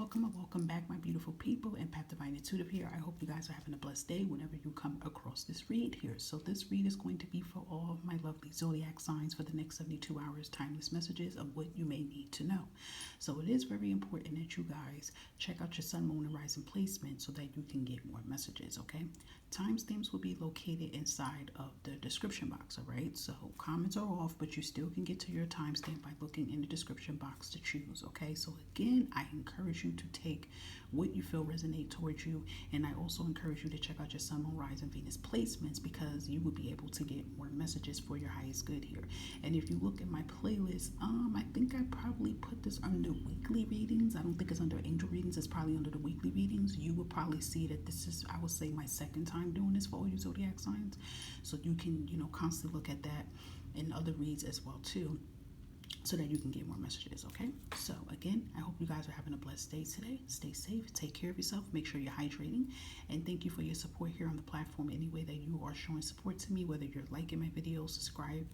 welcome back, my beautiful people. Empath Divine Intuitive here. I hope you guys are having a blessed day whenever you come across this read here. So this read is going to be for all of my lovely zodiac signs for the next 72 hours, timeless messages of what you may need to know. So it is very important that you guys check out your sun, moon, and rising placement so that you can get more messages, okay? Timestamps will be located inside of the description box, all right? So comments are off, but you still can get to your timestamp by looking in the description box to choose, okay? So again, I encourage you to take what you feel resonate towards you, and I also encourage you to check out your sun, moon, rising, Venus placements because you will be able to get more messages for your highest good here. And if you look at my playlist, I think I probably put this under weekly readings. I don't think it's under angel readings. It's probably under the weekly readings. You will probably see that this is, I would say, my second time doing this for all you zodiac signs. So you can, constantly look at that and other reads as well too, so that you can get more messages, okay? So again, I hope you guys are having a blessed day today. Stay safe, take care of yourself, make sure you're hydrating, and thank you for your support here on the platform any way that you are showing support to me, whether you're liking my videos,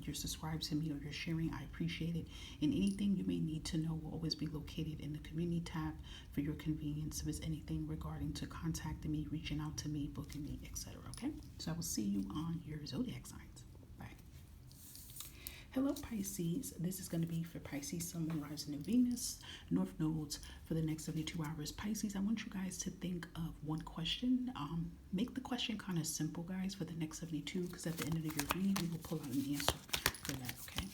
you're subscribed to me, or you're sharing. I appreciate it. And anything you may need to know will always be located in the community tab for your convenience if it's anything regarding to contacting me, reaching out to me, booking me, etc. Okay? So I will see you on your zodiac signs. Hello Pisces, this is going to be for Pisces, Sun, Moon, Rising, and Venus, North Nodes for the next 72 hours. Pisces, I want you guys to think of one question. Make the question kind of simple, guys, for the next 72, because at the end of your read, we will pull out an answer for that, okay?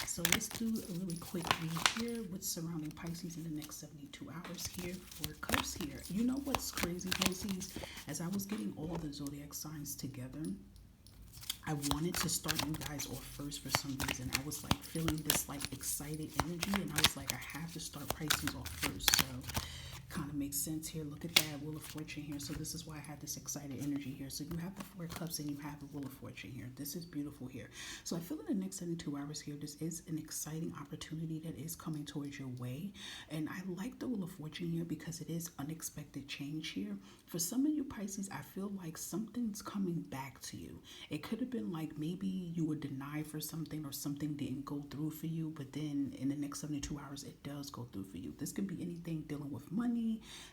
So let's do a really quick read here. What's surrounding Pisces in the next 72 hours here for Cups here. You know what's crazy, Pisces? As I was getting all the zodiac signs together, I wanted to start you guys off first for some reason. I was like feeling this like excited energy, and I was like, I have to start Pisces off first. So kind of makes sense here. Look at that Wheel of Fortune here. So this is why I had this excited energy here. So you have the Four of Cups and you have the Wheel of Fortune here. This is beautiful here. So I feel in the next 72 hours here, this is an exciting opportunity that is coming towards your way. And I like the Wheel of Fortune here because it is unexpected change here. For some of you Pisces, I feel like something's coming back to you. It could have been like maybe you were denied for something or something didn't go through for you, but then in the next 72 hours, it does go through for you. This could be anything dealing with money.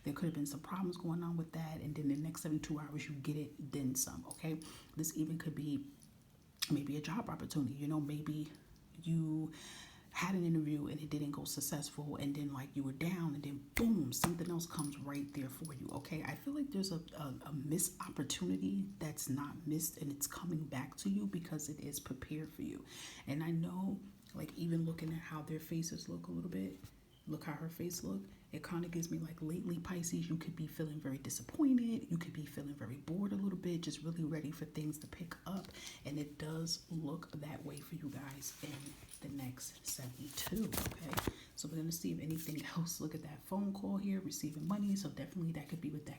There could have been some problems going on with that, and then the next 72 hours you get it, then some, okay? This even could be maybe a job opportunity. Maybe you had an interview and it didn't go successful, and then like you were down, and then boom, something else comes right there for you, okay? I feel like there's a missed opportunity that's not missed, and it's coming back to you because it is prepared for you. And I know, like, even looking at how their faces look a little bit, look how her face look, it kind of gives me like lately Pisces, you could be feeling very disappointed, you could be feeling very bored a little bit, just really ready for things to pick up, and it does look that way for you guys in the next 72, okay? So we're going to see if anything else. Look at that phone call here, receiving money, so definitely that could be with that,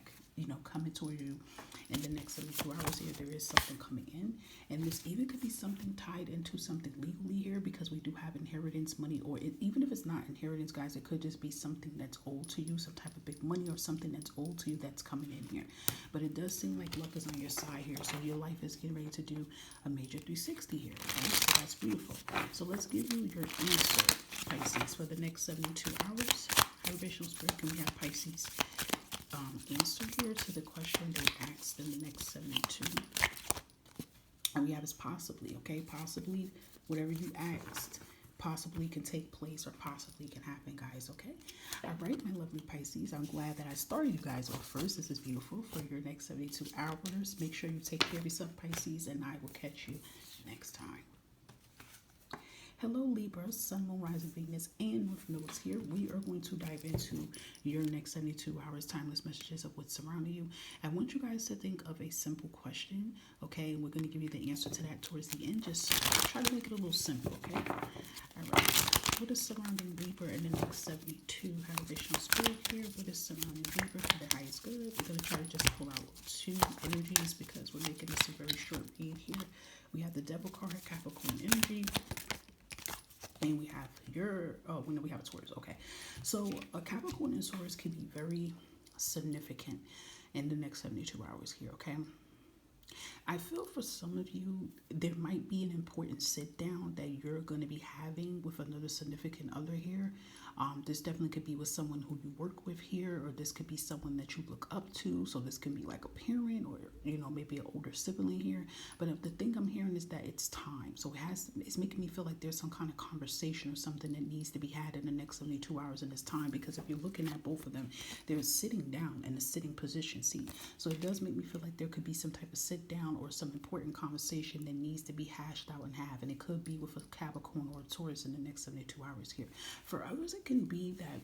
coming toward you in the next 72 hours here. There is something coming in, and this even could be something tied into something legally here, because we do have inheritance money, or even if it's not inheritance, guys, it could just be something that's owed to you, some type of big money or something that's owed to you that's coming in here. But it does seem like luck is on your side here, so your life is getting ready to do a major 360 here, okay? So that's beautiful. So let's give you your answer, Pisces, for the next 72 hours. High vibrational spirit, can we have Pisces answer here to the question they asked in the next 72? And we have is possibly, okay? Possibly whatever you asked possibly can take place or possibly can happen, guys, okay? All right, my lovely Pisces, I'm glad that I started you guys off first. This is beautiful for your next 72 hours. Make sure you take care of yourself, Pisces, and I will catch you next time. Hello Libra, Sun, Moon, Rising, Venus, and North Nodes here. We are going to dive into your next 72 hours timeless messages of what's surrounding you. I want you guys to think of a simple question, okay? And we're going to give you the answer to that towards the end. Just try to make it a little simple, okay? All right. What is surrounding Libra in the next 72? Vibrational spirit here. What is surrounding Libra for the highest good? We're going to try to just pull out two energies because we're making this a very short read here. We have the Devil card, Capricorn energy. And we have we have a Taurus. Okay, so a Capricorn and Taurus can be very significant in the next 72 hours here, okay? I feel for some of you, there might be an important sit down that you're going to be having with another significant other here. This definitely could be with someone who you work with here, or this could be someone that you look up to. So this can be like a parent, or maybe an older sibling here. But the thing I'm hearing is that it's time. So it's making me feel like there's some kind of conversation or something that needs to be had in the next 72 hours in this time. Because if you're looking at both of them, they're sitting down in a sitting position. See, so it does make me feel like there could be some type of sit down or some important conversation that needs to be hashed out and have. And it could be with a Capricorn or a Taurus in the next 72 hours here. For others, it can be that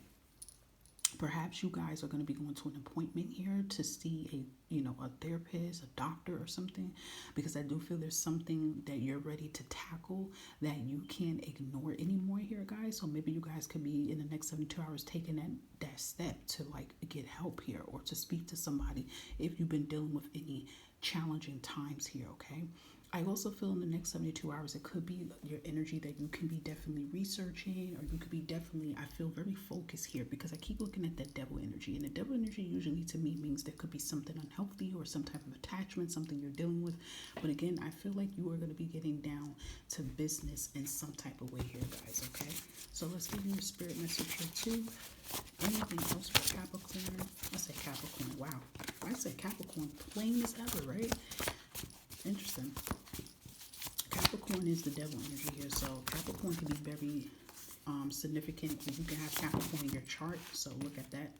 perhaps you guys are going to be going to an appointment here to see a therapist, a doctor or something, because I do feel there's something that you're ready to tackle that you can't ignore anymore here, guys. So maybe you guys could be in the next 72 hours taking that step to like get help here, or to speak to somebody if you've been dealing with any challenging times here, okay? I also feel in the next 72 hours, it could be your energy that you can be definitely researching, or you could be definitely, I feel very focused here, because I keep looking at that devil energy. And the devil energy usually to me means there could be something unhealthy or some type of attachment, something you're dealing with. But again, I feel like you are going to be getting down to business in some type of way here, guys, okay? So let's give you your spirit message here too. Anything else for Capricorn? I said Capricorn, wow. I said Capricorn plain as ever, right? Interesting. Capricorn is the devil energy here, so Capricorn can be very significant. You can have Capricorn in your chart, so look at that.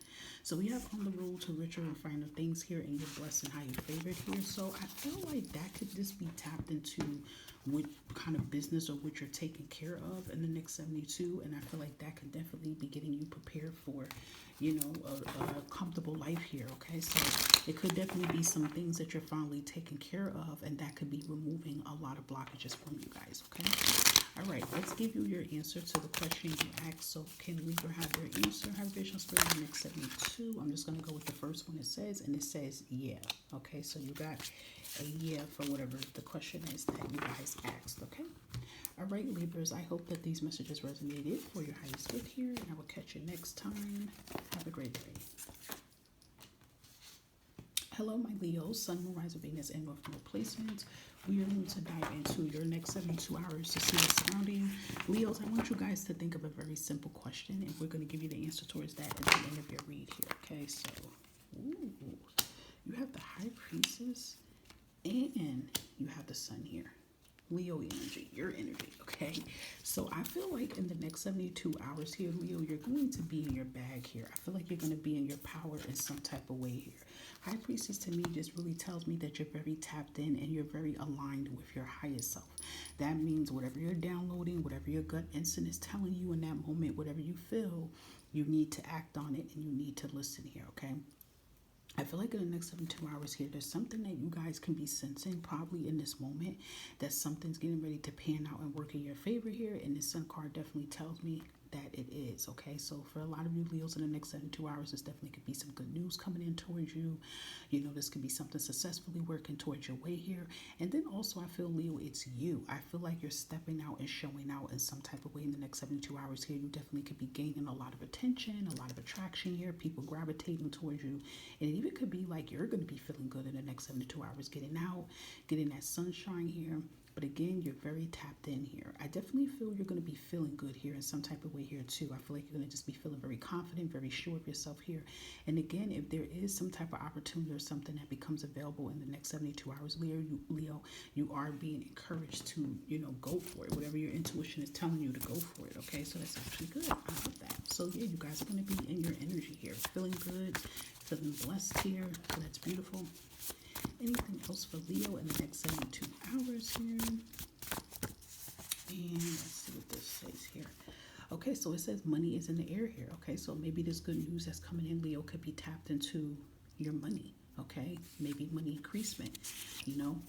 So we have on the road to richer and finer things here, and you're blessed and highly favored here. So I feel like that could just be tapped into what kind of business or what you're taking care of in the next 72, and I feel like that could definitely be getting you prepared for a comfortable life here, okay? So it could definitely be some things that you're finally taking care of, and that could be removing a lot of blockages from you guys, okay? All right, let's give you your answer to the question you asked. So can Libra have your answer? Have vision spirit in the next 72. I'm just going to go with the first one it says, and it says yeah, okay? So you got a yeah for whatever the question is that you guys asked, okay? All right, Libras, I hope that these messages resonated for your highest good here, and I will catch you next time. Have a great day. Hello, my Leos, Sun, Moon, Rise of Venus, and North Node placements. We are going to dive into your next 72 hours to see what's surrounding. Leos, I want you guys to think of a very simple question, and we're going to give you the answer towards that at the end of your read here, okay? So, ooh, you have the High Priestess, and you have the Sun here. Leo energy, your energy, okay? So I feel like in the next 72 hours here, Leo, you're going to be in your bag here. I feel like you're going to be in your power in some type of way here. High Priestess to me just really tells me that you're very tapped in and you're very aligned with your highest self. That means whatever you're downloading, whatever your gut instinct is telling you in that moment, whatever you feel, you need to act on it and you need to listen here, okay? I feel like in the next 72 hours here, there's something that you guys can be sensing probably in this moment, that something's getting ready to pan out and work in your favor here. And this Sun card definitely tells me that it is, okay? So for a lot of you Leos in the next 72 hours, this definitely could be some good news coming in towards you. This could be something successfully working towards your way here. And then also I feel, Leo, it's you. I feel like you're stepping out and showing out in some type of way in the next 72 hours here. You definitely could be gaining a lot of attention, a lot of attraction here, people gravitating towards you. And it even could be like you're going to be feeling good in the next 72 hours, getting out, getting that sunshine here. But again, you're very tapped in here. I definitely feel you're going to be feeling good here in some type of way here too. I feel like you're going to just be feeling very confident, very sure of yourself here. And again, if there is some type of opportunity or something that becomes available in the next 72 hours, Leo, you are being encouraged to, go for it. Whatever your intuition is telling you to go for it. Okay, so that's actually good. I love that. So yeah, you guys are going to be in your energy here, feeling good, feeling blessed here. So that's beautiful. Anything else for Leo in the next 72 hours here? And let's see what this says here. Okay, so it says money is in the air here. Okay, so maybe this good news that's coming in, Leo, could be tapped into your money. Okay, maybe money increasement.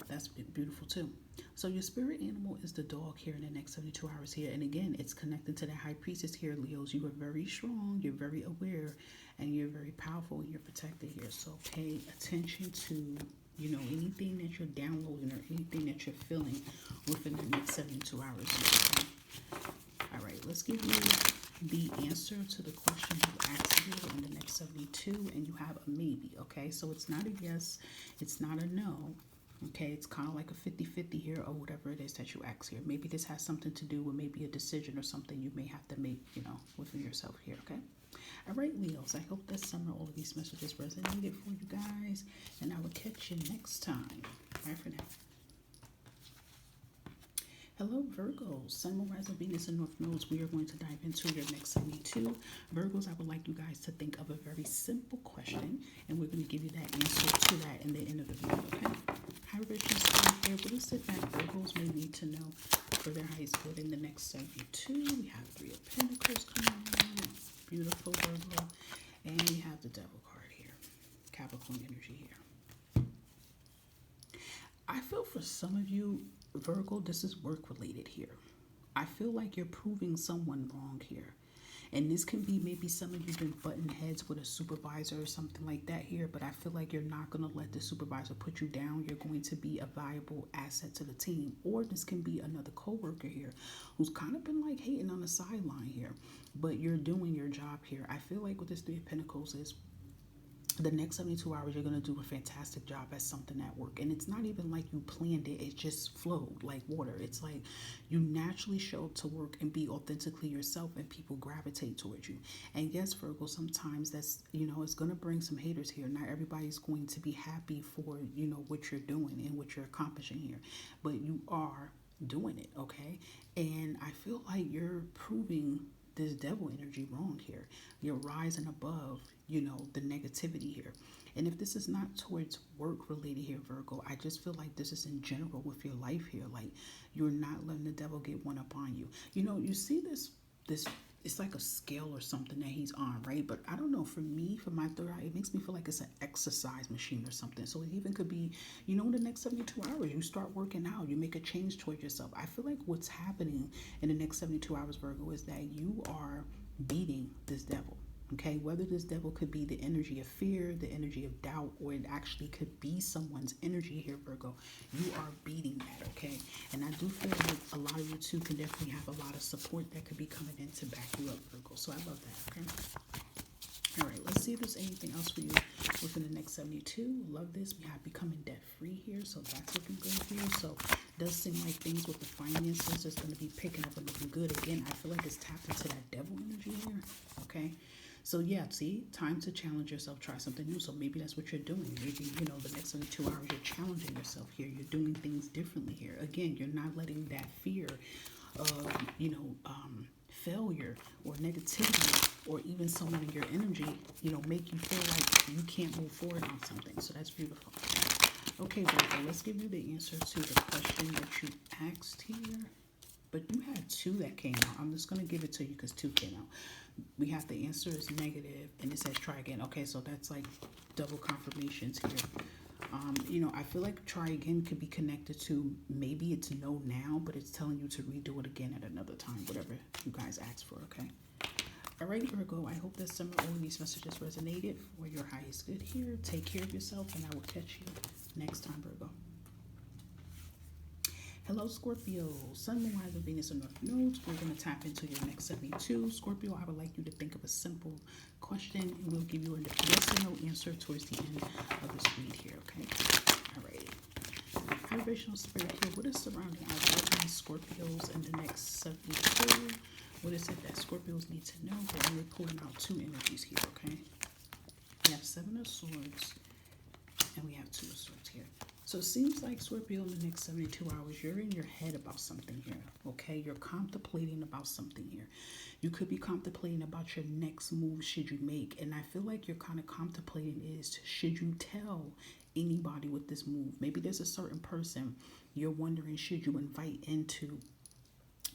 That's beautiful too. So your spirit animal is the dog here in the next 72 hours here. And again, it's connected to the High Priestess here, Leos. You are very strong, you're very aware, and you're very powerful, and you're protected here. So pay attention to anything that you're downloading or anything that you're feeling within the next 72 hours. Okay? All right, let's give you the answer to the question you asked you in the next 72, and you have a maybe, okay? So it's not a yes, it's not a no, Okay, it's kind of like a 50-50 here, or whatever it is that you ask here. Maybe this has something to do with maybe a decision or something you may have to make, within yourself here, okay? All right, Leos, I hope this summer all of these messages resonated for you guys, and I will catch you next time. Bye for now. Hello, Virgos. Sun, Moon, Rising, Venus, and North Nodes. We are going to dive into your next 72. Virgos, I would like you guys to think of a very simple question, and we're going to give you that answer to that in the end of the video, okay? High vibrational spirit here. What is it that Virgos may need to know for their highest good in the next 72? We have Three of Pentacles coming in. Beautiful, Virgo. And we have the Devil card here. Capricorn energy here. I feel for some of you, Virgo, this is work related here. I feel like you're proving someone wrong here. And this can be maybe some of you been butting heads with a supervisor or something like that here, but I feel like you're not going to let the supervisor put you down. You're going to be a valuable asset to the team. Or this can be another coworker here who's kind of been like hating on the sideline here, but you're doing your job here. I feel like with this Three of Pentacles is the next 72 hours, you're going to do a fantastic job at something at work. And it's not even like you planned it. It just flowed like water. It's like you naturally show up to work and be authentically yourself, and people gravitate towards you. And yes, Virgo, sometimes that's, it's going to bring some haters here. Not everybody's going to be happy for, what you're doing and what you're accomplishing here. But you are doing it, okay? And I feel like you're proving this devil energy wrong here. You're rising above, the negativity here. And if this is not towards work related here, Virgo, I just feel like this is in general with your life here. Like you're not letting the devil get one up on you. You see this it's like a scale or something that he's on, right? But I don't know, for me, for my third eye, it makes me feel like it's an exercise machine or something. So it even could be, in the next 72 hours, you start working out, you make a change towards yourself. I feel like what's happening in the next 72 hours, Virgo, is that you are beating this devil. Okay, whether this devil could be the energy of fear, the energy of doubt, or it actually could be someone's energy here, Virgo, you are beating that, okay? And I do feel like a lot of you too can definitely have a lot of support that could be coming in to back you up, Virgo. So I love that, okay? All right, let's see if there's anything else for you within the next 72. Love this. We have becoming debt free here, so that's looking good here. So it does seem like things with the finances is going to be picking up and looking good. Again, I feel like it's tapped into that devil energy here, okay? So yeah, see, time to challenge yourself, try something new. So maybe that's what you're doing. Maybe, the next 72 hours, you're challenging yourself here. You're doing things differently here. Again, you're not letting that fear of, failure or negativity or even someone in your energy, make you feel like you can't move forward on something. So that's beautiful. Okay, Virgo, let's give you the answer to the question that you asked here. But you had two that came out. I'm just going to give it to you because two came out. We have the answer is negative, and it says try again. Okay, so that's like double confirmations here. I feel like try again could be connected to maybe it's no now, but it's telling you to redo it again at another time, whatever you guys asked for, okay? All right, Virgo, I hope this summer all of these messages resonated for your highest good here. Take care of yourself, and I will catch you next time, Virgo. Hello, Scorpio. Sun, Moon, Rising, Venus, and North Nodes. We're going to tap into your next 72. Scorpio, I would like you to think of a simple question, and we'll give you a yes or no answer towards the end of this read here, okay? All right. High vibrational spirit here. What is surrounding our lovely Scorpios in the next 72? What is it that Scorpios need to know? We're only pulling out two energies here, okay? We have Seven of Swords, and we have Two of Swords here. So it seems like, Scorpio, in the next 72 hours, you're in your head about something here, okay? You're contemplating about something here. You could be contemplating about your next move should you make. And I feel like you're kind of contemplating is, should you tell anybody with this move? Maybe there's a certain person you're wondering, should you invite into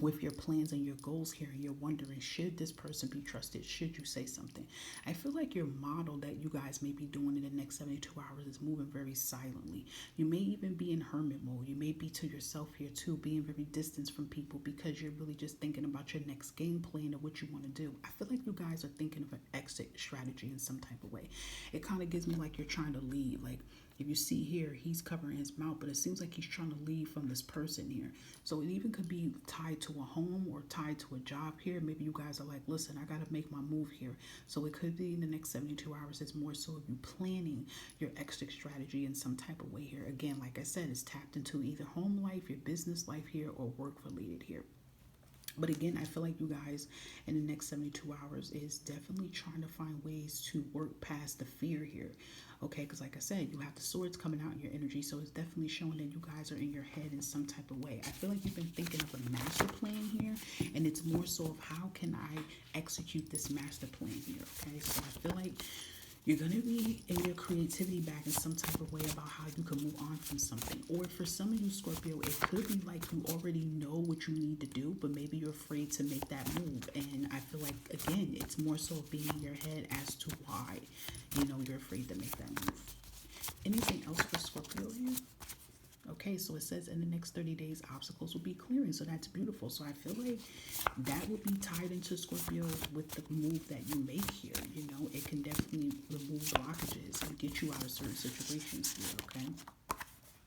with your plans and your goals here, and you're wondering, should this person be trusted? Should you say something? I feel like your model that you guys may be doing in the next 72 hours is moving very silently. You may even be in hermit mode. You may be to yourself here too, being very distant from people because you're really just thinking about your next game plan of what you want to do. I feel like you guys are thinking of an exit strategy in some type of way. It kind of gives me like you're trying to leave, like If you see here, he's covering his mouth, but it seems like he's trying to leave from this person here. So it even could be tied to a home or tied to a job here. Maybe you guys are like, listen, I got to make my move here. So it could be in the next 72 hours. It's more so of you planning your exit strategy in some type of way here. Again, like I said, it's tapped into either home life, your business life here, or work related here. But again, I feel like you guys in the next 72 hours is definitely trying to find ways to work past the fear here. Okay, because like I said, you have the swords coming out in your energy. So it's definitely showing that you guys are in your head in some type of way. I feel like you've been thinking of a master plan here. And it's more so of how can I execute this master plan here. Okay, so I feel like you're going to be in your creativity back in some type of way about how you can move on from something. Or for some of you, Scorpio, it could be like you already know what you need to do, but maybe you're afraid to make that move. And I feel like, again, it's more so being in your head as to why, you're afraid to make that move. Anything else for Scorpio here? Okay, so it says in the next 30 days, obstacles will be clearing. So that's beautiful. So I feel like that will be tied into Scorpio with the move that you make here. It can definitely remove blockages and get you out of certain situations here, okay?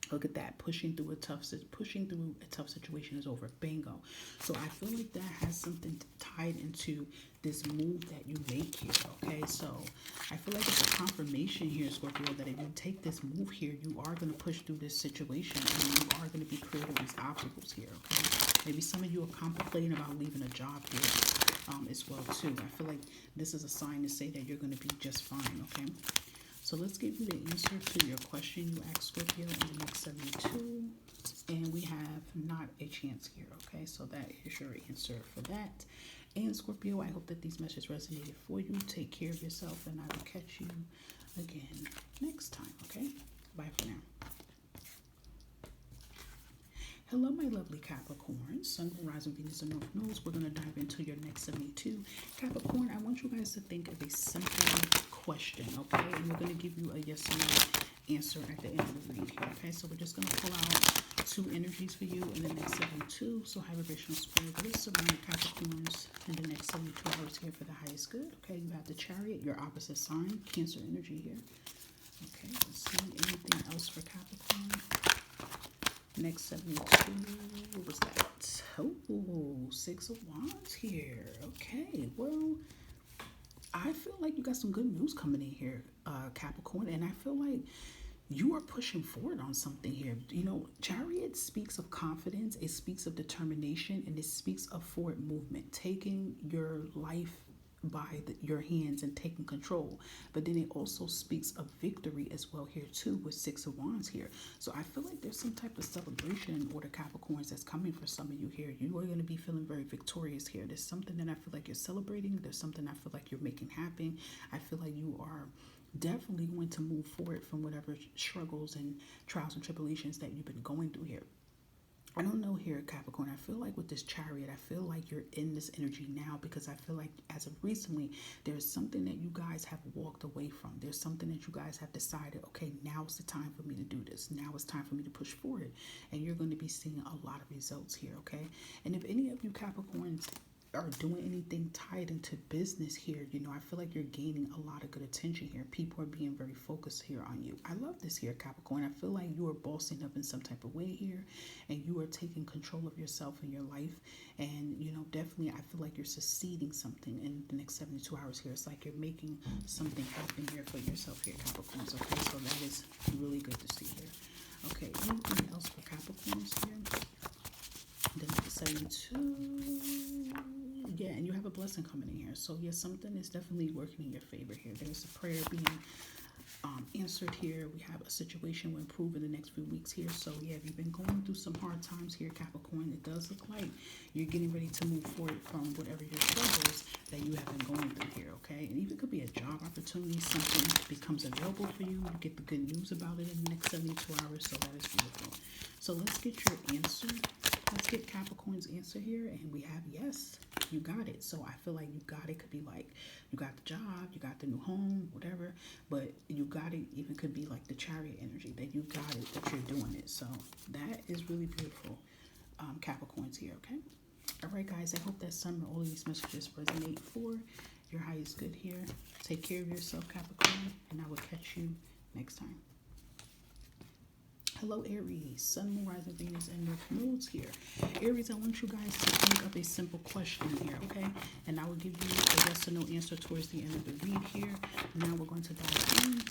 Look at that. Pushing through a tough situation is over. Bingo. So I feel like that has something tied into this move that you make here, okay? So I feel like it's a confirmation here, Scorpio, that if you take this move here, you are going to push through this situation and you are going to be creating these obstacles here, okay? Maybe some of you are contemplating about leaving a job here as well, too. I feel like this is a sign to say that you're going to be just fine, okay? So let's give you the answer to your question you asked, Scorpio, in the next 72. And we have not a chance here, okay? So that is your answer for that. And Scorpio, I hope that these messages resonated for you. Take care of yourself, and I will catch you again next time, okay? Bye for now. Hello, my lovely Capricorn, Sun, Moon, Rising, Venus, and North Nodes. We're going to dive into your next 72. Capricorn, I want you guys to think of a simple question, okay? And we're going to give you a yes or no answer at the end of the read here, okay? So we're just going to pull out 2 energies for you in the next 72. So high vibrational spirit bliss around the Capricorns in the next 72 hours here for the highest good, okay? You have the Chariot, your opposite sign, Cancer energy here. Okay, let's see anything else for Capricorn. Next 72, what was that? Oh, 6 of Wands here. Okay, well, I feel like you got some good news coming in here, Capricorn, and I feel like you are pushing forward on something here. Chariot speaks of confidence, it speaks of determination, and it speaks of forward movement, taking your life by your hands and taking control. But then it also speaks of victory as well here too with 6 of Wands here. So I feel like there's some type of celebration in order, Capricorns, that's coming for some of you here. You are going to be feeling very victorious here. There's something that I feel like you're celebrating. There's something I feel like you're making happen. I feel like you are definitely going to move forward from whatever struggles and trials and tribulations that you've been going through here. I don't know here, Capricorn. I feel like with this Chariot, I feel like you're in this energy now because I feel like as of recently, there's something that you guys have walked away from. There's something that you guys have decided, okay, now is the time for me to do this. Now it's time for me to push forward. And you're going to be seeing a lot of results here, okay? And if any of you Capricorns are doing anything tied into business here, I feel like you're gaining a lot of good attention here. People are being very focused here on you. I love this here, Capricorn. I feel like you are bossing up in some type of way here, and you are taking control of yourself and your life. And, definitely I feel like you're succeeding something in the next 72 hours here. It's like you're making something happen here for yourself here, Capricorns. Okay, so that is really good to see here. Okay, anything else for Capricorns here? Then 72. Yeah, and you have a blessing coming in here. So yeah, something is definitely working in your favor here. There's a prayer being answered here. We have a situation will improve in the next few weeks here. So yeah, if you've been going through some hard times here, Capricorn, it does look like you're getting ready to move forward from whatever your struggles that you have been going through here, okay? And even could be a job opportunity, something becomes available for you. You get the good news about it in the next 72 hours. So that is beautiful. So let's get your answer. Let's get Capricorn's answer here, and we have yes, you got it. So I feel like you got it could be like you got the job, you got the new home, whatever, but you got it even could be like the Chariot energy, that you got it, that you're doing it. So that is really beautiful, Capricorns here, okay? All right, guys, I hope that some or all of these messages resonate for your highest good here. Take care of yourself, Capricorn, and I will catch you next time. Hello, Aries, Sun, Moon, Rising, Venus, and North Nodes here. Aries, I want you guys to think of a simple question here, okay? And I will give you a yes or no answer towards the end of the read here. Now we're going to dive in,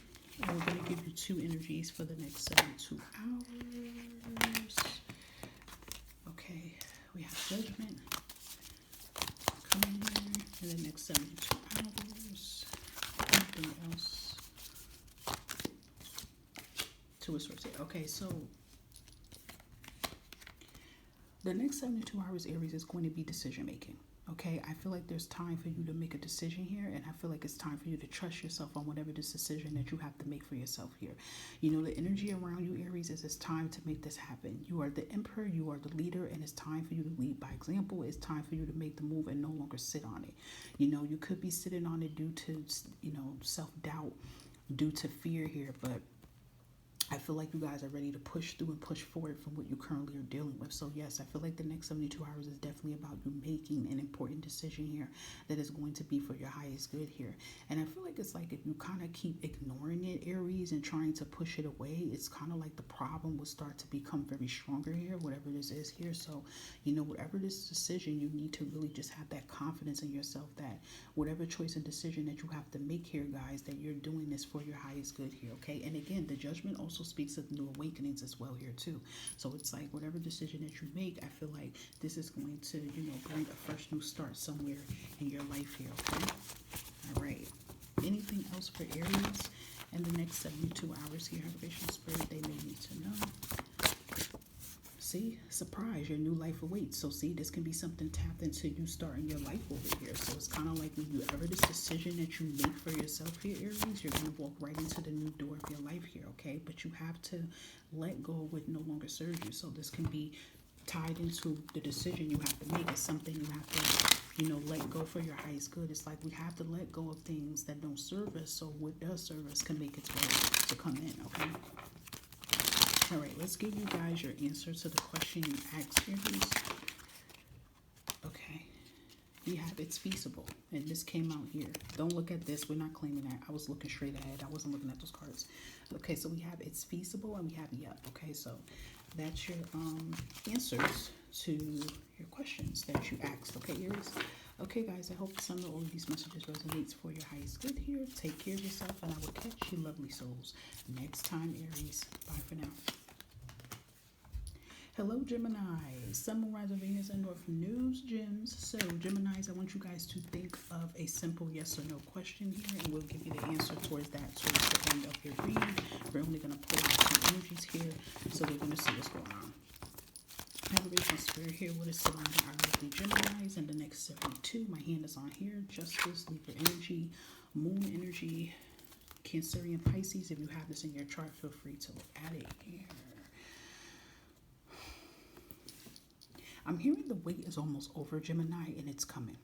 and we're going to give you two energies for the next 72 hours. Okay, we have Judgment coming here in the next 72 hours. Anything else? To a source here. Okay, so the next 72 hours, Aries, is going to be decision making. Okay, I feel like there's time for you to make a decision here, and I feel like it's time for you to trust yourself on whatever this decision that you have to make for yourself here. You know, the energy around you, Aries, is it's time to make this happen. You are the emperor, you are the leader, and it's time for you to lead by example. It's time for you to make the move and no longer sit on it. You know, you could be sitting on it due to, you know, self-doubt, due to fear here, but I feel like you guys are ready to push through and push forward from what you currently are dealing with. So yes, I feel like the next 72 hours is definitely about you making an important decision here that is going to be for your highest good here. And I feel like it's like if you kind of keep ignoring it, Aries, and trying to push it away, it's kind of like the problem will start to become very stronger here, whatever this is here. So, you know, whatever this decision, you need to really just have that confidence in yourself that whatever choice and decision that you have to make here, guys, that you're doing this for your highest good here, okay? And again, the Judgment also speaks of new awakenings as well here too. So it's like whatever decision that you make, I feel like this is going to, you know, bring a fresh new start somewhere in your life here, okay? All right. Anything else for Aries in the next 72 hours here? Elevation Spirit, they may need to know. See, surprise, your new life awaits. So see, this can be something tapped into you starting your life over here. So it's kind of like when you ever this decision that you make for yourself here, Aries, you're going to walk right into the new door of your life here, okay? But you have to let go of what no longer serves you. So this can be tied into the decision you have to make. It's something you have to, you know, let go for your highest good. It's like we have to let go of things that don't serve us so what does serve us can make its way to come in, okay? All right, let's give you guys your answer to the question you asked here. Okay, we have it's feasible, and this came out here. Don't look at this. We're not claiming that. I was looking straight ahead. I wasn't looking at those cards. Okay, so we have it's feasible, and we have yep. Okay, so that's your answers to your questions that you asked. Okay, Aries. Okay, guys, I hope some of all of these messages resonates for your highest good here. Take care of yourself, and I will catch you lovely souls next time, Aries. Bye for now. Hello, Gemini. Sun, Moon, Rising, Venus, and North Nodes, gems. So, Geminis, I want you guys to think of a simple yes or no question here, and we'll give you the answer towards that towards the end of your read. We're only going to pull out some energies here, so we're going to see what's going on. Elevation Spirit here, what is surrounding our lovely Geminis in the next 72. My hand is on here. Justice, Libra energy, Moon energy, Cancerian, Pisces. If you have this in your chart, feel free to look at it here. I'm hearing the wait is almost over, Gemini, and it's coming.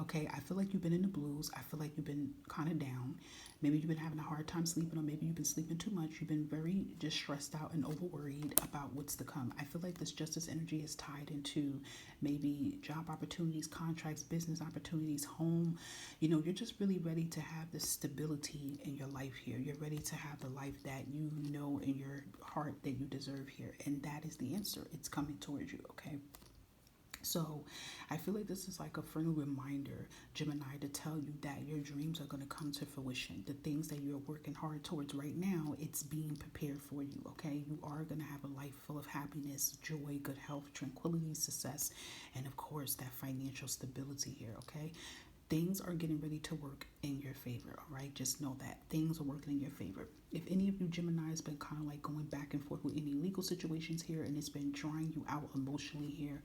Okay, I feel like you've been in the blues. I feel like you've been kind of down. Maybe you've been having a hard time sleeping, or maybe you've been sleeping too much. You've been very just stressed out and over worried about what's to come. I feel like this justice energy is tied into maybe job opportunities, contracts, business opportunities, home. You know, you're just really ready to have this stability in your life here. You're ready to have the life that you know in your heart that you deserve here. And that is the answer. It's coming towards you, okay? So I feel like this is like a friendly reminder, Gemini, to tell you that your dreams are going to come to fruition. The things that you're working hard towards right now, it's being prepared for you, okay? You are going to have a life full of happiness, joy, good health, tranquility, success, and of course, that financial stability here, okay? Things are getting ready to work in your favor, all right? Just know that things are working in your favor. If any of you Gemini has been kind of like going back and forth with any legal situations here and it's been drawing you out emotionally here,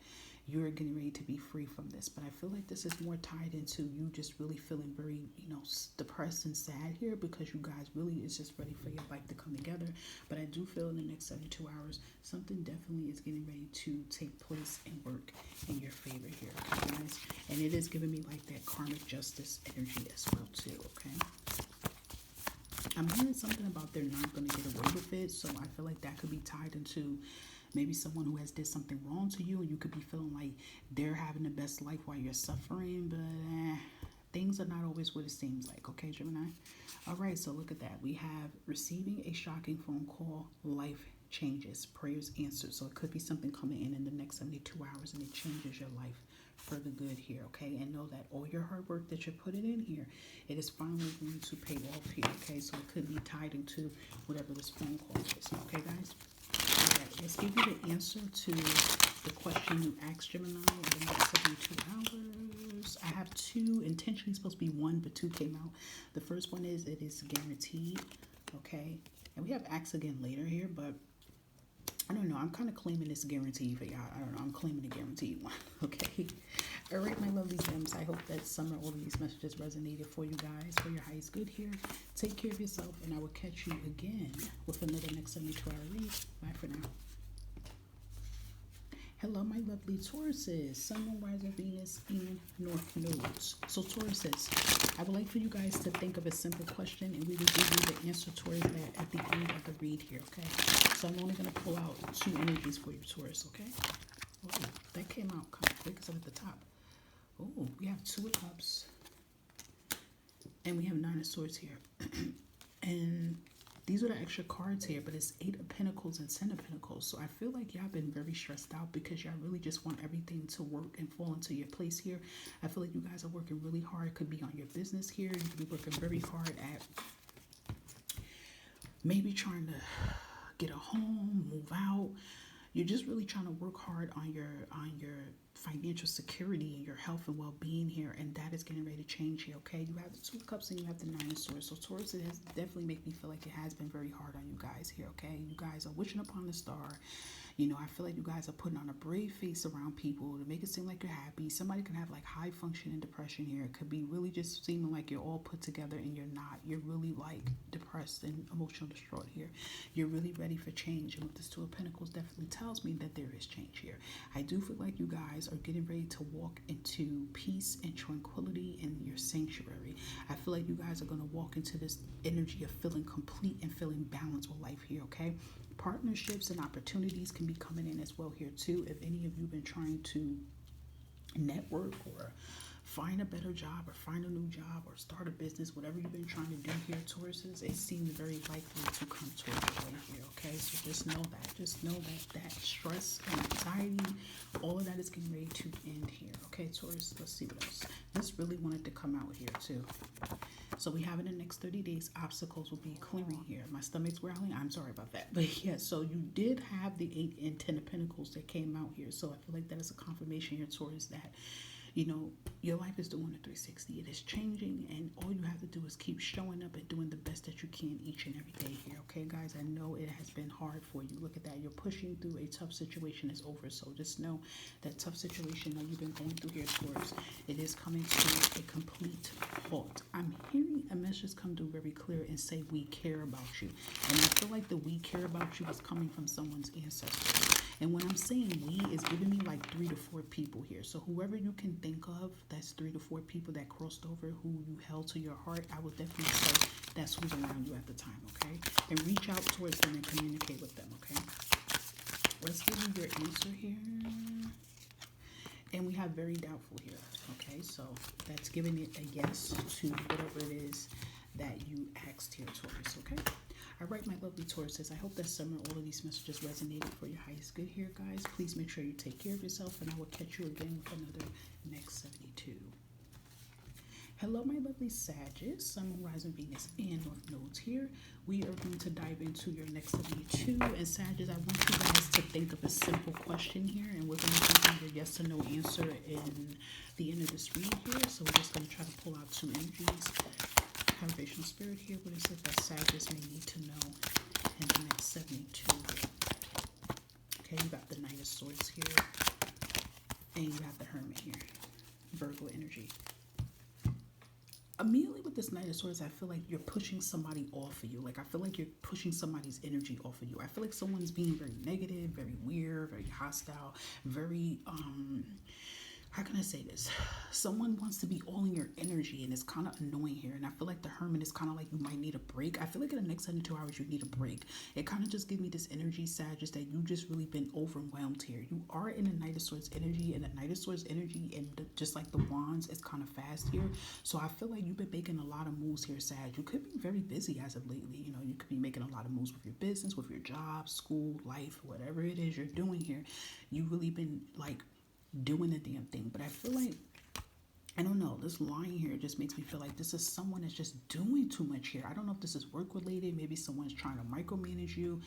you're getting ready to be free from this. But I feel like this is more tied into you just really feeling very, you know, depressed and sad here because you guys really is just ready for your life to come together. But I do feel in the next 72 hours, something definitely is getting ready to take place and work in your favor here, okay, guys? And it is giving me like that karmic justice energy as well too, okay? I'm hearing something about they're not going to get away with it. So I feel like that could be tied into maybe someone who has did something wrong to you, and you could be feeling like they're having the best life while you're suffering, but Things are not always what it seems like, okay, Gemini? All right, so look at that. We have receiving a shocking phone call, life changes, prayers answered. So it could be something coming in the next 72 hours and it changes your life for the good here, okay? And know that all your hard work that you're putting in here, it is finally going to pay off here, okay? So it could be tied into whatever this phone call is, okay, guys? All right, let's give you the answer to the question you asked, Gemini, in the next 72 hours. I have two, intentionally supposed to be one, but two came out. The first one is, it is guaranteed, okay? And we have ask again later here, but I don't know. I'm kind of claiming this guarantee for y'all. I don't know. I'm claiming a guaranteed one. Okay. All right, my lovely gems. I hope that summer all of these messages resonated for you guys. For your highest good here. Take care of yourself, and I will catch you again with another next 72-hour read. Bye for now. Hello, my lovely Tauruses, Sun, Moon, Rising, Venus, and North Nodes. So Tauruses, I would like for you guys to think of a simple question, and we will give you the answer towards that at the end of the read here, okay? So I'm only going to pull out two energies for you, Taurus, okay? Oh, that came out kind of quick because I'm at the top. Oh, we have Two of Cups, and we have Nine of Swords here. And these are the extra cards here, but it's Eight of Pentacles and Ten of Pentacles. So I feel like y'all been very stressed out because y'all really just want everything to work and fall into your place here. I feel like you guys are working really hard. It could be on your business here. You could be working very hard at maybe trying to get a home, move out. You're just really trying to work hard on your financial security and your health and well-being here, and that is getting ready to change here, okay? You have the Two of Cups and you have the Nine of Swords. So Taurus, it has definitely make me feel like it has been very hard on you guys here, okay? You guys are wishing upon the star. You know, I feel like you guys are putting on a brave face around people to make it seem like you're happy. Somebody can have like high functioning depression here. It could be really just seeming like you're all put together and you're not. You're really like depressed and emotional distraught here. You're really ready for change. And with this Two of Pentacles definitely tells me that there is change here. I do feel like you guys are getting ready to walk into peace and tranquility in your sanctuary. I feel like you guys are going to walk into this energy of feeling complete and feeling balanced with life here, okay? Partnerships and opportunities can be coming in as well here too. If any of you have been trying to network or find a better job or find a new job or start a business, whatever you've been trying to do here, Tauruses, it seems very likely to come towards your way here, okay? So just know that. Just know that stress and anxiety, all of that is getting ready to end here, okay, Taurus? Let's see what else. This really wanted to come out here too. So we have in the next 30 days, obstacles will be clearing here. My stomach's growling. I'm sorry about that. But yeah, so you did have the 8 and 10 of Pentacles that came out here. So I feel like that is a confirmation here towards that. You know, your life is doing a 360. It is changing, and all you have to do is keep showing up and doing the best that you can each and every day here. Okay, guys? I know it has been hard for you. Look at that. You're pushing through a tough situation. It's over. So just know that tough situation that you've been going through here, Taurus, it is coming to a complete halt. I'm hearing a message come through very clear and say, we care about you. And I feel like the we care about you is coming from someone's ancestors. And when I'm saying we, it's giving me like 3 to 4 people here. So whoever you can think of, that's 3 to 4 people that crossed over, who you held to your heart, I would definitely say that's who's around you at the time, okay? And reach out towards them and communicate with them, okay? Let's give you your answer here. And we have very doubtful here, okay? So that's giving it a yes to whatever it is that you asked here, Taurus, okay? All right, my lovely Tauruses, I hope that summer all of these messages resonated for your highest good here, guys. Please make sure you take care of yourself, and I will catch you again with another next 72. Hello, my lovely Sagittarius, Sun, Moon, Rising, Venus, and North Nodes here. We are going to dive into your next 72. And Sagittarius, I want you guys to think of a simple question here, and we're going to give you your yes or no answer in the end of this read here. So we're just going to try to pull out 2 energies. Conversational spirit here. What is it that Sagittarius may need to know in the next 72 here? Okay, you got the Knight of Swords here, and you have the Hermit here. Virgo energy. Immediately with this Knight of Swords, I feel like you're pushing somebody off of you. Like, I feel like you're pushing somebody's energy off of you. I feel like someone's being very negative, very weird, very hostile, very how can I say this? Someone wants to be all in your energy, and it's kind of annoying here. And I feel like the Hermit is kind of like you might need a break. I feel like in the next 72 hours you need a break. It kind of just gives me this energy, Sag, is that you just really been overwhelmed here. You are in a Knight of Swords energy, and the Knight of Swords energy, and just like the Wands, is kind of fast here. So I feel like you've been making a lot of moves here, Sag. You could be very busy as of lately. You know, you could be making a lot of moves with your business, with your job, school, life, whatever it is you're doing here. You really been like doing the damn thing. But I feel like, I don't know, this line here just makes me feel like this is someone that's just doing too much here. I don't know if this is work related. Maybe someone's trying to micromanage you.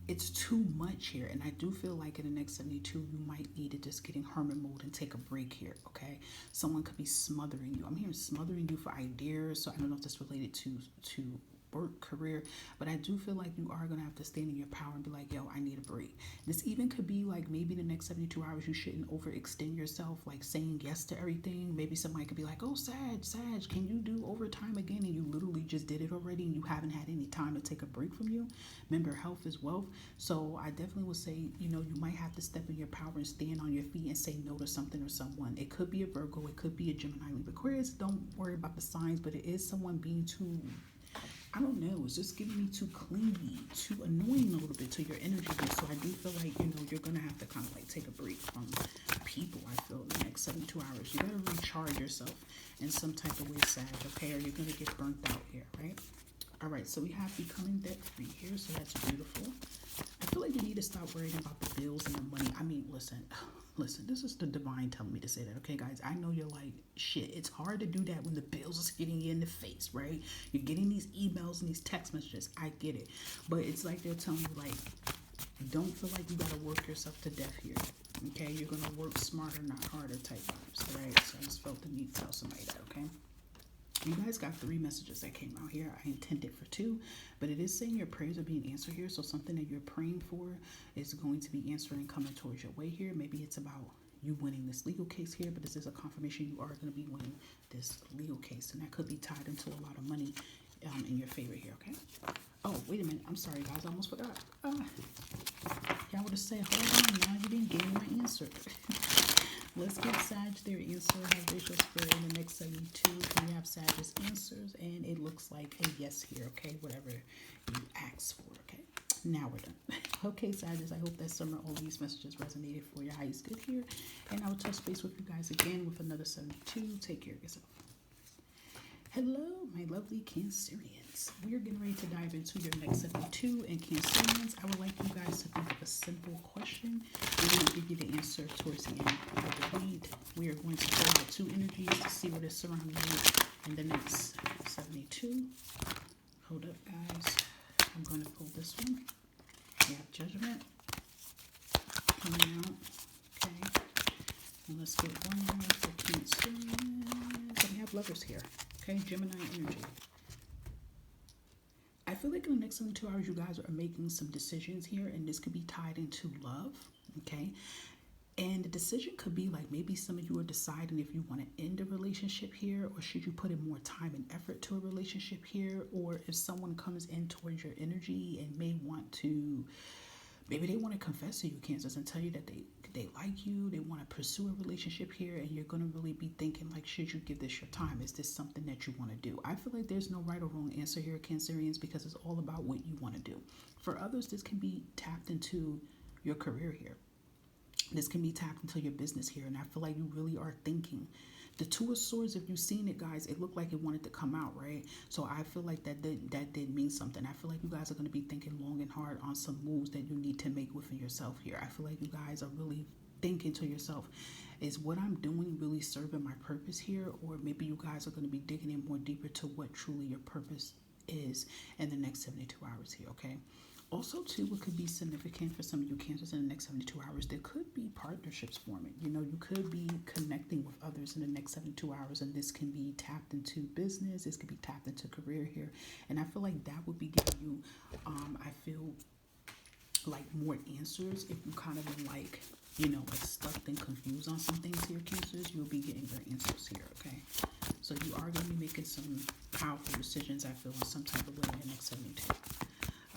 It's too much here. And I do feel like in the next 72, you might need to just get in hermit mode and take a break here, okay? Someone could be smothering you. I'm hearing smothering you for ideas. So I don't know if that's related to work, career, but I do feel like you are going to have to stand in your power and be like, yo, I need a break. This even could be like maybe the next 72 hours you shouldn't overextend yourself, like saying yes to everything. Maybe somebody could be like, oh, Sag, can you do overtime again? And you literally just did it already and you haven't had any time to take a break from you. Remember, health is wealth. So I definitely would say, you know, you might have to step in your power and stand on your feet and say no to something or someone. It could be a Virgo, it could be a Gemini, Libra, Aquarius. Don't worry about the signs, but it is someone being too, I don't know, it's just giving me too clingy, too annoying a little bit to your energy. So I do feel like, you know, you're going to have to kind of like take a break from people, I feel, in the next 72 hours. You got to recharge yourself in some type of way, Sag, okay? Or you're going to get burnt out here, right? All right, so we have becoming debt-free here, so that's beautiful. I feel like you need to stop worrying about the bills and the money. I mean, listen, this is the divine telling me to say that, okay, guys? I know you're like, shit, it's hard to do that when the bills is hitting you in the face, right? You're getting these emails and these text messages. I get it. But it's like they're telling you, like, don't feel like you got to work yourself to death here, okay? You're going to work smarter, not harder type vibes, all right? So I just felt the need to tell somebody that, okay? You guys got 3 messages that came out here. I intended for 2, but it is saying your prayers are being answered here. So something that you're praying for is going to be answered and coming towards your way here. Maybe it's about you winning this legal case here, but this is a confirmation you are going to be winning this legal case, and that could be tied into a lot of money in your favor here, okay? Oh, wait a minute. I'm sorry, guys. I almost forgot. Y'all would have said, hold on, now you didn't give me my answer. Let's get Sag their answer. Have visual spirit in the next 72. We have Sag's answers, and it looks like a yes here, okay? Whatever you asked for, okay? Now we're done. Okay, Sagittarius, I hope that summer all these messages resonated for your highest good here. And I will touch base with you guys again with another 72. Take care of yourself. Hello, my lovely Cancerians. We are getting ready to dive into your next 72. And Cancerians, I would like you guys to think of a simple question. We're going to give you the answer towards the end of the read. We are going to pull out 2 energies to see what is surrounding you in the next 72. Hold up, guys. I'm going to pull this one. We have Judgment coming out. Okay. And let's get one more for Cancerians. So we have Lovers here. Okay, Gemini energy. I feel like in the next 72 hours, you guys are making some decisions here, and this could be tied into love, okay? And the decision could be like maybe some of you are deciding if you want to end a relationship here, or should you put in more time and effort to a relationship here, or if someone comes in towards your energy and may want to, maybe they want to confess to you, Cancers, and tell you that they like you, they want to pursue a relationship here, and you're going to really be thinking like, should you give this your time? Is this something that you want to do? I feel like there's no right or wrong answer here, Cancerians, because it's all about what you want to do. For others, this can be tapped into your career here. This can be tapped into your business here, and I feel like you really are thinking. The 2 of Swords, if you've seen it, guys, it looked like it wanted to come out, right? So I feel like that did mean something. I feel like you guys are going to be thinking long and hard on some moves that you need to make within yourself here. I feel like you guys are really thinking to yourself, is what I'm doing really serving my purpose here? Or maybe you guys are going to be digging in more deeper to what truly your purpose is in the next 72 hours here, okay? Also, too, what could be significant for some of you Cancers in the next 72 hours, there could be partnerships forming. You know, you could be connecting with others in the next 72 hours, and this can be tapped into business. This could be tapped into career here. And I feel like that would be giving you, I feel like more answers if you kind of been like, you know, like stuck and confused on some things here, Cancers. You'll be getting your answers here, okay? So you are going to be making some powerful decisions, I feel, in some type of way in the next 72.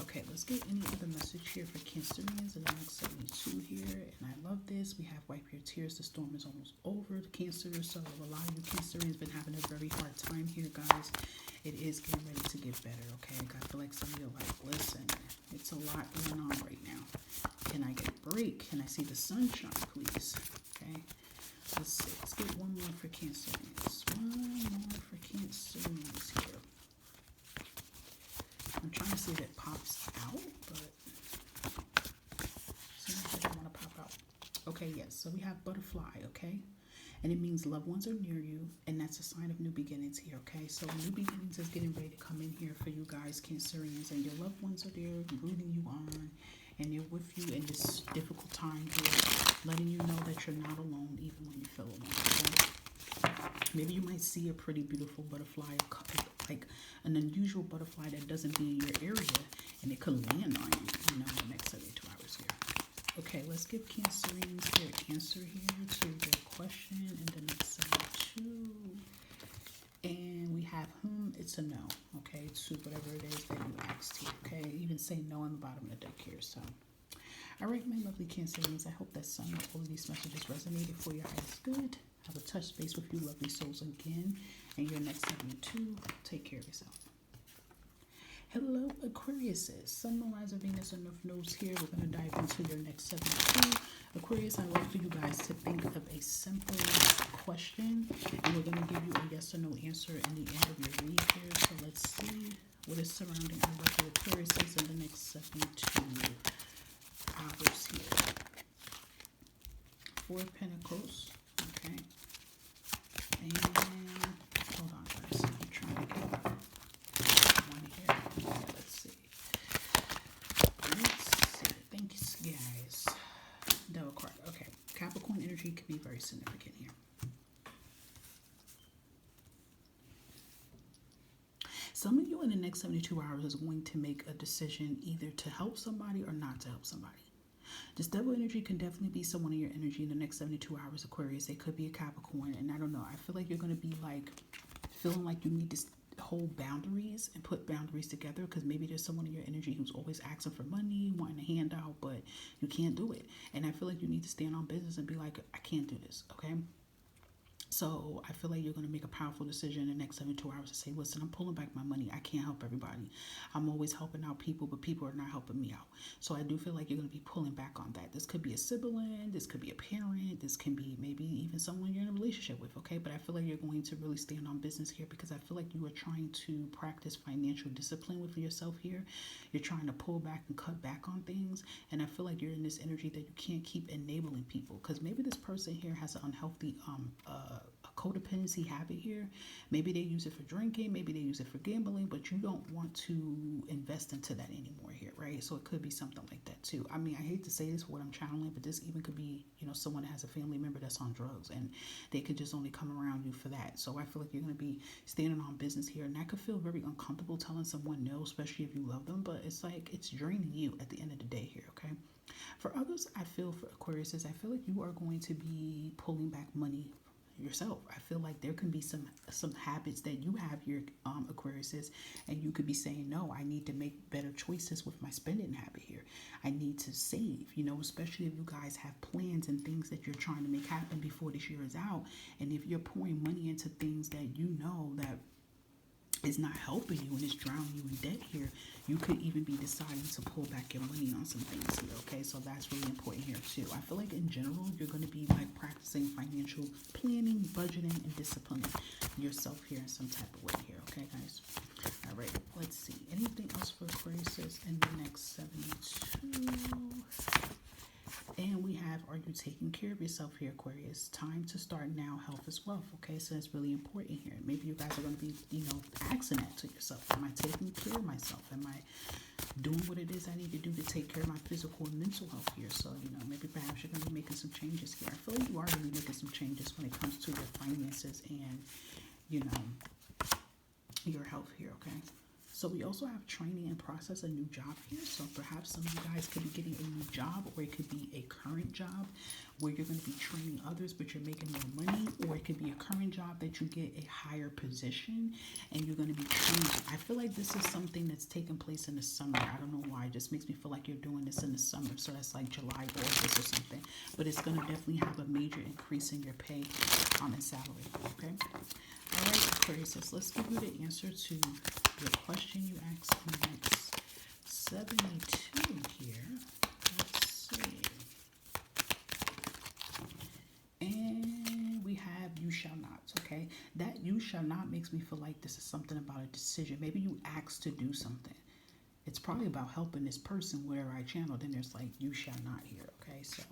Okay, let's let's get any other message here for Cancerians in the next 72 here. And I love this. We have wipe your tears. The storm is almost over. The Cancer. So a lot of you Cancerians been having a very hard time here, guys. It is getting ready to get better, okay? I feel like some of you are like, listen, it's a lot going on right now. Can I get a break? Can I see the sunshine, please? Okay. Let's see. Let's get one more for Cancerians. One more for Cancerians here. I'm trying to see if it pops out, but sometimes I don't want to pop out. Okay, yes. So we have butterfly, okay? And it means loved ones are near you, and that's a sign of new beginnings here, okay? So new beginnings is getting ready to come in here for you guys, Cancerians, and your loved ones are there rooting you on, and they're with you in this difficult time here, letting you know that you're not alone, even when you feel alone, okay? Maybe you might see a pretty beautiful butterfly, like an unusual butterfly that doesn't be in your area, and it could land on you, you know, in the next 72 hours here. Okay, let's give Cancerians their answer here to their question in the next 72. And we have it's a no, okay, to whatever it is that you asked here, okay? Even say no on the bottom of the deck here, so. All right, my lovely Cancerians, I hope that some of all of these messages resonated for your highest good. I will touch base with you lovely souls again in your next 72. Take care of yourself. Hello, Aquarius. Sun, Moon, Rise, Venus, and North Nodes here. We're going to dive into your next 72. Aquarius, I'd like for you guys to think of a simple question, and we're going to give you a yes or no answer in the end of your read here. So let's see what is surrounding our lovely Aquarius in the next 72 hours here. Four of Pentacles, okay. And hold on, guys. I'm trying to get one here. Yeah, let's see. Thank you, guys. Devil card. Okay. Capricorn energy could be very significant here. Some of you in the next 72 hours is going to make a decision either to help somebody or not to help somebody. This devil energy can definitely be someone in your energy in the next 72 hours, Aquarius. It could be a Capricorn, and I don't know. I feel like you're going to be like feeling like you need to hold boundaries and put boundaries together, because maybe there's someone in your energy who's always asking for money, wanting a handout, but you can't do it. And I feel like you need to stand on business and be like, I can't do this, okay? So I feel like you're going to make a powerful decision in the next 72 hours to say, listen, I'm pulling back my money. I can't help everybody. I'm always helping out people, but people are not helping me out. So I do feel like you're going to be pulling back on that. This could be a sibling. This could be a parent. This can be maybe even someone you're in a relationship with, okay? But I feel like you're going to really stand on business here, because I feel like you are trying to practice financial discipline with yourself here. You're trying to pull back and cut back on things. And I feel like you're in this energy that you can't keep enabling people, because maybe this person here has an unhealthy a codependency habit here. Maybe they use it for drinking, maybe they use it for gambling, but you don't want to invest into that anymore here, right? So it could be something like that too. I mean, I hate to say this, what I'm channeling, but this even could be, you know, someone that has a family member that's on drugs, and they could just only come around you for that. So I feel like you're going to be standing on business here, and that could feel very uncomfortable telling someone no, especially if you love them, but it's like it's draining you at the end of the day here, okay? For others, I feel for Aquarius, I feel like you are going to be pulling back money yourself. I feel like there can be some habits that you have here, Aquariuses, and you could be saying, no, I need to make better choices with my spending habit here. I need to save, you know, especially if you guys have plans and things that you're trying to make happen before this year is out. And if you're pouring money into things that you know that is not helping you and it's drowning you in debt here, you could even be deciding to pull back your money on some things here, okay? So that's really important here too. I feel like in general, you're going to be like practicing financial planning, budgeting, and disciplining yourself here in some type of way here, okay, guys? All right, let's see. Anything else for Aquarius in the next 72? And we have, are you taking care of yourself here, Aquarius? Time to start now, health is wealth, okay? So that's really important here. Maybe you guys are going to be, you know, asking that to yourself. Am I taking care of myself? Am I doing what it is I need to do to take care of my physical and mental health here? So, you know, maybe perhaps you're going to be making some changes here. I feel like you are really making some changes when it comes to your finances and, you know, your health here, okay? So we also have training and process, a new job here. So perhaps some of you guys could be getting a new job, or it could be a current job where you're going to be training others, but you're making more money, or it could be a current job that you get a higher position and you're going to be training. I feel like this is something that's taking place in the summer. I don't know why. It just makes me feel like you're doing this in the summer. So that's like July, August or something. But it's going to definitely have a major increase in your pay and salary. Okay. All right, Aquarius, let's give you the answer to the question you asked in the next 72 here. Let's see. And we have you shall not, okay? That you shall not makes me feel like this is something about a decision. Maybe you asked to do something. It's probably about helping this person, whatever I channel. Then there's like you shall not here, okay? So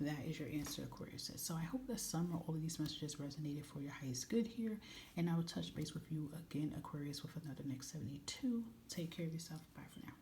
that is your answer, Aquarius. So I hope this summer all of these messages resonated for your highest good here. And I will touch base with you again, Aquarius, with another next 72. Take care of yourself. Bye for now.